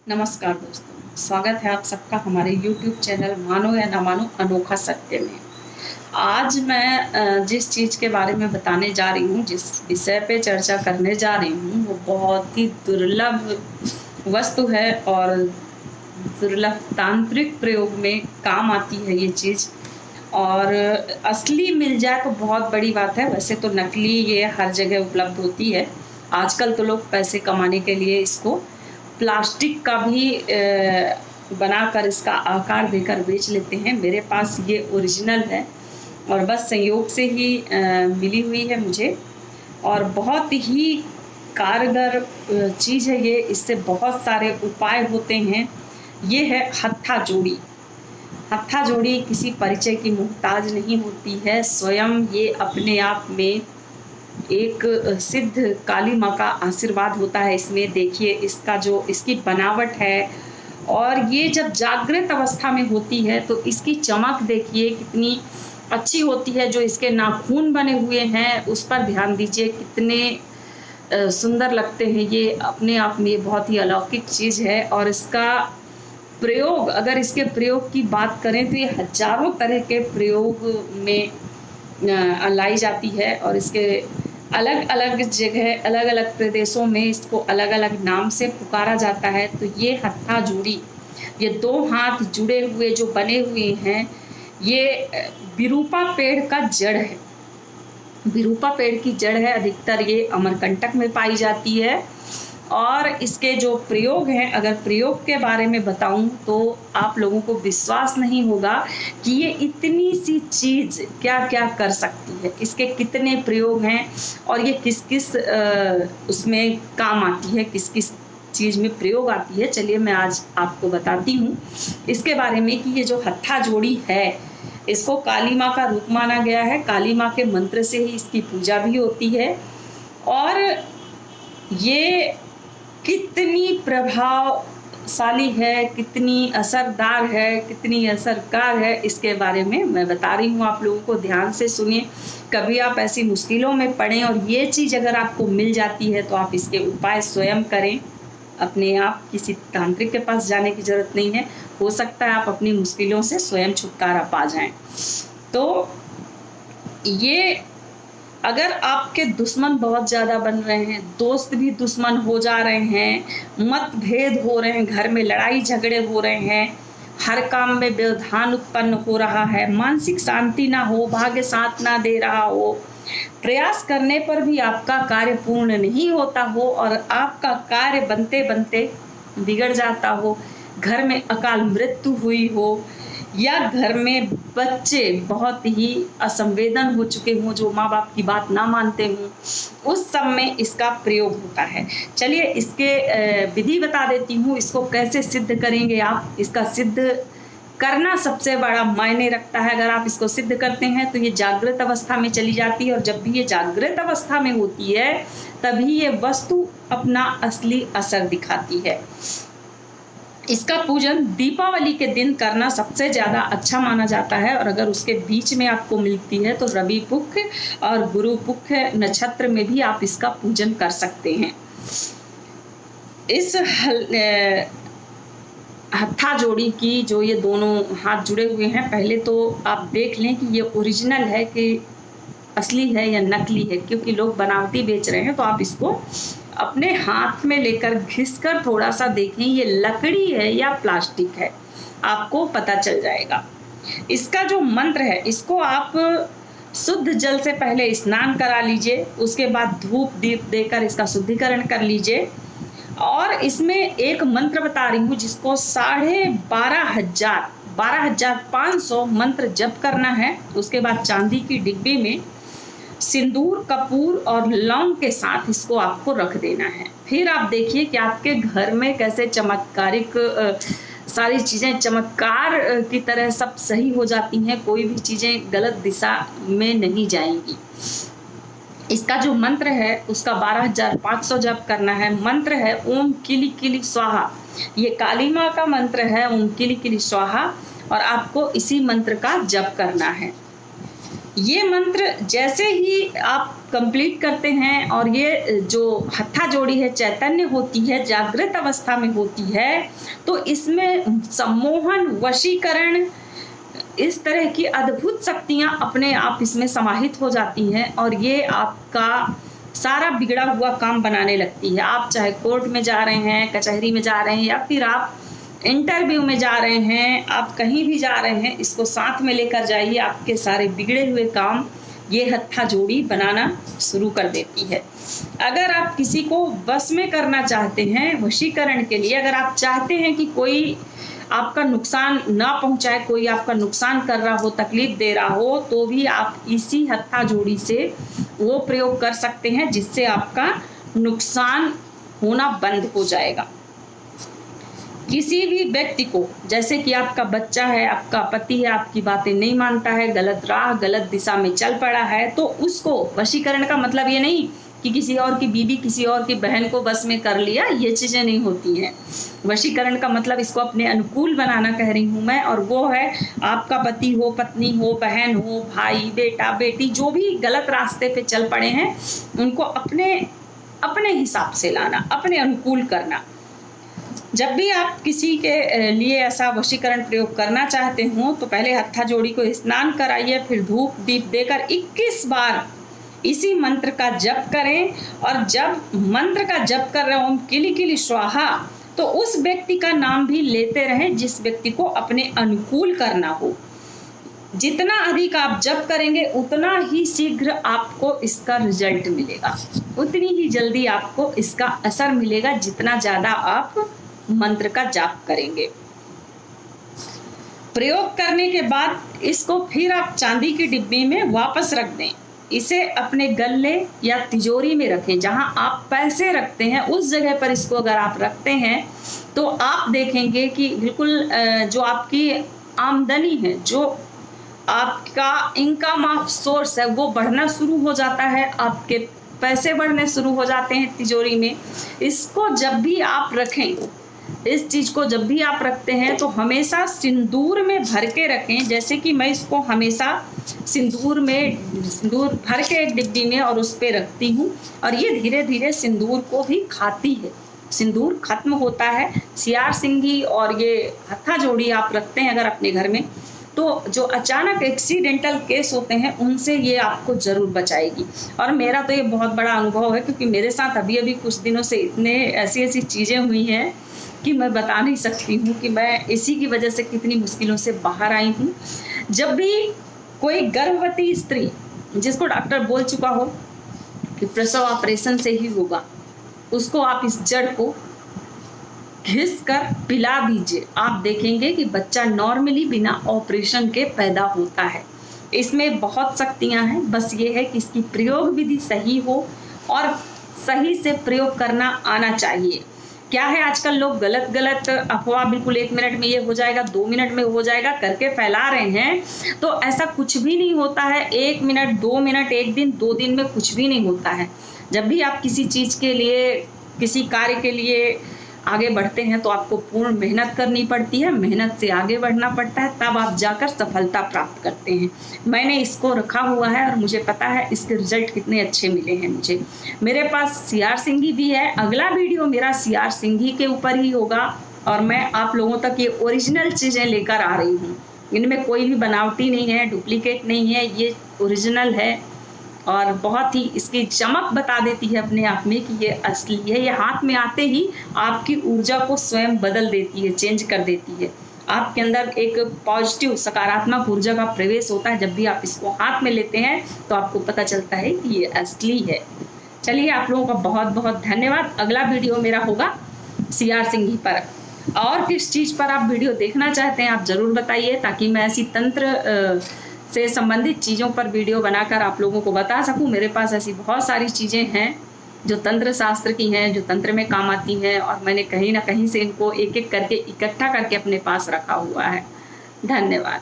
नमस्कार दोस्तों, स्वागत है आप सबका हमारे YouTube चैनल मानो या ना मानो अनोखा सत्य में। आज मैं जिस चीज़ के बारे में बताने जा रही हूँ, जिस विषय पे चर्चा करने जा रही हूँ, वो बहुत ही दुर्लभ वस्तु है और दुर्लभ तांत्रिक प्रयोग में काम आती है ये चीज़। और असली मिल जाए तो बहुत बड़ी बात है। वैसे तो नकली ये हर जगह उपलब्ध होती है। आजकल तो लोग पैसे कमाने के लिए इसको प्लास्टिक का भी बनाकर इसका आकार देकर बेच लेते हैं। मेरे पास ये ओरिजिनल है और बस संयोग से ही मिली हुई है मुझे, और बहुत ही कारगर चीज़ है ये। इससे बहुत सारे उपाय होते हैं। ये है हत्था जोड़ी। हत्था जोड़ी किसी परिचय की मोहताज नहीं होती है। स्वयं ये अपने आप में एक सिद्ध काली माँ का आशीर्वाद होता है। इसमें देखिए इसका जो इसकी बनावट है, और ये जब जागृत अवस्था में होती है तो इसकी चमक देखिए कितनी अच्छी होती है। जो इसके नाखून बने हुए हैं उस पर ध्यान दीजिए, कितने सुंदर लगते हैं। ये अपने आप में बहुत ही अलौकिक चीज़ है। और इसका प्रयोग, अगर इसके प्रयोग की बात करें तो ये हजारों तरह के प्रयोग में लाई जाती है, और इसके अलग अलग जगह अलग अलग प्रदेशों में इसको अलग अलग नाम से पुकारा जाता है। तो ये हत्था जोड़ी, ये दो हाथ जुड़े हुए जो बने हुए हैं, ये विरूपा पेड़ का जड़ है। विरूपा पेड़ की जड़ है। अधिकतर ये अमरकंटक में पाई जाती है। और इसके जो प्रयोग हैं, अगर प्रयोग के बारे में बताऊं तो आप लोगों को विश्वास नहीं होगा कि ये इतनी सी चीज़ क्या क्या कर सकती है। इसके कितने प्रयोग हैं और ये किस किस उसमें काम आती है, किस किस चीज़ में प्रयोग आती है। चलिए मैं आज आपको बताती हूँ इसके बारे में कि ये जो हत्था जोड़ी है, इसको काली माँ का रूप माना गया है। काली माँ के मंत्र से ही इसकी पूजा भी होती है। और ये कितनी प्रभावशाली है, कितनी असरदार है, कितनी असरकार है, इसके बारे में मैं बता रही हूँ आप लोगों को। ध्यान से सुनिए। कभी आप ऐसी मुश्किलों में पड़ें और ये चीज़ अगर आपको मिल जाती है तो आप इसके उपाय स्वयं करें। अपने आप किसी तांत्रिक के पास जाने की ज़रूरत नहीं है। हो सकता है आप अपनी मुश्किलों से स्वयं छुटकारा पा जाएं। तो ये, अगर आपके दुश्मन बहुत ज़्यादा बन रहे हैं, दोस्त भी दुश्मन हो जा रहे हैं, मतभेद हो रहे हैं, घर में लड़ाई झगड़े हो रहे हैं, हर काम में व्यवधान उत्पन्न हो रहा है, मानसिक शांति ना हो, भाग्य साथ ना दे रहा हो, प्रयास करने पर भी आपका कार्य पूर्ण नहीं होता हो और आपका कार्य बनते बनते बिगड़ जाता हो, घर में अकाल मृत्यु हुई हो, या घर में बच्चे बहुत ही असंवेदन हो चुके हों, जो माँ बाप की बात ना मानते हों, उस सब में इसका प्रयोग होता है। चलिए इसके विधि बता देती हूँ। इसको कैसे सिद्ध करेंगे आप। इसका सिद्ध करना सबसे बड़ा मायने रखता है। अगर आप इसको सिद्ध करते हैं तो ये जागृत अवस्था में चली जाती है, और जब भी ये जागृत अवस्था में होती है तभी ये वस्तु अपना असली असर दिखाती है। इसका पूजन दीपावली के दिन करना सबसे ज़्यादा अच्छा माना जाता है, और अगर उसके बीच में आपको मिलती है तो रवि पुख और गुरु पुख नक्षत्र में भी आप इसका पूजन कर सकते हैं। इस हत्था जोड़ी की जो ये दोनों हाथ जुड़े हुए हैं, पहले तो आप देख लें कि ये ओरिजिनल है कि असली है या नकली है, क्योंकि लोग बनावटी बेच रहे हैं। तो आप इसको अपने हाथ में लेकर घिसकर थोड़ा सा देखें ये लकड़ी है या प्लास्टिक है, आपको पता चल जाएगा। इसका जो मंत्र है, इसको आप शुद्ध जल से पहले स्नान करा लीजिए, उसके बाद धूप दीप देकर इसका शुद्धिकरण कर लीजिए। और इसमें एक मंत्र बता रही हूँ जिसको 12,500 मंत्र जप करना है। उसके बाद चांदी की डिब्बी में सिंदूर, कपूर और लौंग के साथ इसको आपको रख देना है। फिर आप देखिए कि आपके घर में कैसे चमत्कारिक सारी चीज़ें चमत्कार की तरह सब सही हो जाती हैं। कोई भी चीज़ें गलत दिशा में नहीं जाएंगी। इसका जो मंत्र है उसका 12,500 जप करना है। मंत्र है ओम किली किली स्वाहा। ये काली माँ का मंत्र है, ओम किली किली स्वाहा, और आपको इसी मंत्र का जप करना है। ये मंत्र जैसे ही आप कंप्लीट करते हैं और ये जो हत्था जोड़ी है चैतन्य होती है, जागृत अवस्था में होती है, तो इसमें सम्मोहन, वशीकरण, इस तरह की अद्भुत शक्तियाँ अपने आप इसमें समाहित हो जाती हैं और ये आपका सारा बिगड़ा हुआ काम बनाने लगती है। आप चाहे कोर्ट में जा रहे हैं, कचहरी में जा रहे हैं, या फिर आप इंटरव्यू में जा रहे हैं, आप कहीं भी जा रहे हैं, इसको साथ में लेकर जाइए। आपके सारे बिगड़े हुए काम ये हत्था जोड़ी बनाना शुरू कर देती है। अगर आप किसी को वश में करना चाहते हैं, वशीकरण के लिए अगर आप चाहते हैं कि कोई आपका नुकसान ना पहुंचाए, कोई आपका नुकसान कर रहा हो, तकलीफ दे रहा हो, तो भी आप इसी हत्था जोड़ी से वो प्रयोग कर सकते हैं, जिससे आपका नुकसान होना बंद हो जाएगा। किसी भी व्यक्ति को, जैसे कि आपका बच्चा है, आपका पति है, आपकी बातें नहीं मानता है, गलत राह, गलत दिशा में चल पड़ा है, तो उसको वशीकरण का मतलब ये नहीं कि किसी और की बीवी, किसी और की बहन को बस में कर लिया, ये चीज़ें नहीं होती हैं। वशीकरण का मतलब इसको अपने अनुकूल बनाना कह रही हूँ मैं, और वो है आपका पति हो, पत्नी हो, बहन हो, भाई, बेटा, बेटी, जो भी गलत रास्ते पे चल पड़े हैं, उनको अपने हिसाब से लाना, अपने अनुकूल करना। जब भी आप किसी के लिए ऐसा वशीकरण प्रयोग करना चाहते हो, तो पहले हत्था जोड़ी को स्नान कराइए, फिर धूप दीप देकर 21 बार इसी मंत्र का जप करें। और जब मंत्र का जप कर रहे हो, ओम किली किली स्वाहा, तो उस व्यक्ति का नाम भी लेते रहें जिस व्यक्ति को अपने अनुकूल करना हो। जितना अधिक आप जप करेंगे, उतना ही शीघ्र आपको इसका रिजल्ट मिलेगा, उतनी ही जल्दी आपको इसका असर मिलेगा, जितना ज़्यादा आप मंत्र का जाप करेंगे। प्रयोग करने के बाद इसको फिर आप चांदी की डिब्बी में वापस रख दें। इसे अपने गल्ले या तिजोरी में रखें। जहां आप पैसे रखते हैं उस जगह पर इसको अगर आप रखते हैं, तो आप देखेंगे कि बिल्कुल जो आपकी आमदनी है, जो आपका इनकम ऑफ सोर्स है, वो बढ़ना शुरू हो जाता है, आपके पैसे बढ़ने शुरू हो जाते हैं तिजोरी में। इसको जब भी आप रखें, इस चीज़ को जब भी आप रखते हैं, तो हमेशा सिंदूर में भर के रखें। जैसे कि मैं इसको हमेशा सिंदूर भर के एक डिब्बी में और उस पर रखती हूँ, और ये धीरे धीरे सिंदूर को भी खाती है। सिंदूर खत्म होता है। सियार सिंगी और ये हत्था जोड़ी आप रखते हैं अगर अपने घर में, तो जो अचानक एक्सीडेंटल केस होते हैं उनसे ये आपको ज़रूर बचाएगी। और मेरा तो ये बहुत बड़ा अनुभव है, क्योंकि मेरे साथ अभी अभी कुछ दिनों से इतने ऐसी चीज़ें हुई हैं कि मैं बता नहीं सकती हूँ कि मैं इसी की वजह से कितनी मुश्किलों से बाहर आई हूँ। जब भी कोई गर्भवती स्त्री, जिसको डॉक्टर बोल चुका हो कि प्रसव ऑपरेशन से ही होगा, उसको आप इस जड़ को घिस कर पिला दीजिए। आप देखेंगे कि बच्चा नॉर्मली बिना ऑपरेशन के पैदा होता है। इसमें बहुत शक्तियाँ हैं, बस ये है कि इसकी प्रयोग विधि सही हो और सही से प्रयोग करना आना चाहिए। क्या है, आजकल लोग गलत अफवाह, बिल्कुल 1 मिनट में ये हो जाएगा, 2 मिनट में हो जाएगा करके फैला रहे हैं। तो ऐसा कुछ भी नहीं होता है। 1 मिनट, 2 मिनट, 1 दिन, 2 दिन में कुछ भी नहीं होता है। जब भी आप किसी चीज़ के लिए, किसी कार्य के लिए आगे बढ़ते हैं, तो आपको पूर्ण मेहनत करनी पड़ती है, मेहनत से आगे बढ़ना पड़ता है, तब आप जाकर सफलता प्राप्त करते हैं। मैंने इसको रखा हुआ है और मुझे पता है इसके रिजल्ट कितने अच्छे मिले हैं मुझे। मेरे पास सियार सिंगी भी है। अगला वीडियो मेरा सियार सिंगी के ऊपर ही होगा, और मैं आप लोगों तक ये ओरिजिनल चीज़ें लेकर आ रही हूँ। इनमें कोई भी बनावटी नहीं है, डुप्लीकेट नहीं है, ये ओरिजिनल है। और बहुत ही इसकी चमक बता देती है अपने आप में कि ये असली है। ये हाथ में आते ही आपकी ऊर्जा को स्वयं बदल देती है, चेंज कर देती है। आपके अंदर एक पॉजिटिव, सकारात्मक ऊर्जा का प्रवेश होता है। जब भी आप इसको हाथ में लेते हैं तो आपको पता चलता है कि ये असली है। चलिए, आप लोगों का बहुत बहुत धन्यवाद। अगला वीडियो मेरा होगा सियार सिंगी पर। और किस चीज़ पर आप वीडियो देखना चाहते हैं आप ज़रूर बताइए, ताकि मैं ऐसी तंत्र से संबंधित चीज़ों पर वीडियो बनाकर आप लोगों को बता सकूं। मेरे पास ऐसी बहुत सारी चीज़ें हैं जो तंत्र शास्त्र की हैं, जो तंत्र में काम आती हैं, और मैंने कहीं ना कहीं से इनको एक एक करके इकट्ठा करके अपने पास रखा हुआ है। धन्यवाद।